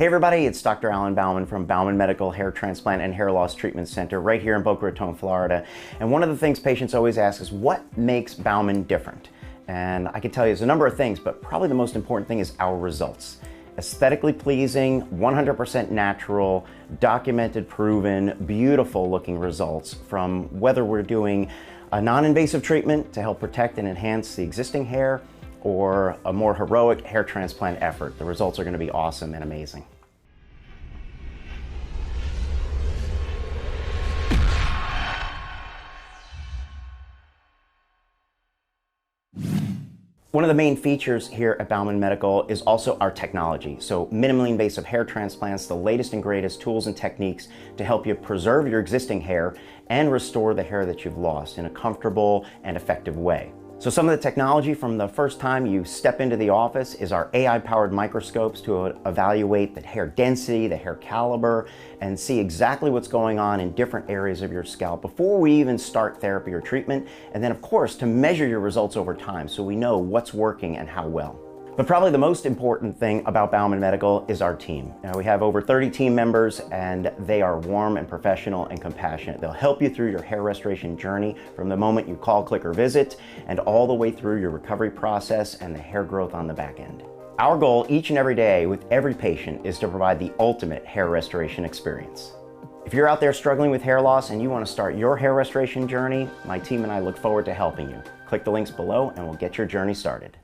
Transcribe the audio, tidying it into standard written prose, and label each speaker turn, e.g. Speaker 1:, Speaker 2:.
Speaker 1: Hey everybody, it's Dr. Alan Bauman from Bowman Medical Hair Transplant and Hair Loss Treatment Center right here in Boca Raton, Florida. And one of the things patients always ask is, what makes Bauman different? And I can tell you there's a number of things, but probably the most important thing is our results. Aesthetically pleasing, 100% natural, documented, proven, beautiful looking results from whether we're doing a non-invasive treatment to help protect and enhance the existing hair or a more heroic hair transplant effort. The results are going to be awesome and amazing. One of the main features here at Bowman Medical is also our technology. So minimally invasive hair transplants, the latest and greatest tools and techniques to help you preserve your existing hair and restore the hair that you've lost in a comfortable and effective way. So some of the technology from the first time you step into the office is our AI-powered microscopes to evaluate the hair density, the hair caliber, and see exactly what's going on in different areas of your scalp before we even start therapy or treatment. And then of course, to measure your results over time so we know what's working and how well. But probably the most important thing about Bowman Medical is our team. Now, we have over 30 team members and they are warm and professional and compassionate. They'll help you through your hair restoration journey from the moment you call, click, or visit and all the way through your recovery process and the hair growth on the back end. Our goal each and every day with every patient is to provide the ultimate hair restoration experience. If you're out there struggling with hair loss and you want to start your hair restoration journey, my team and I look forward to helping you. Click the links below and we'll get your journey started.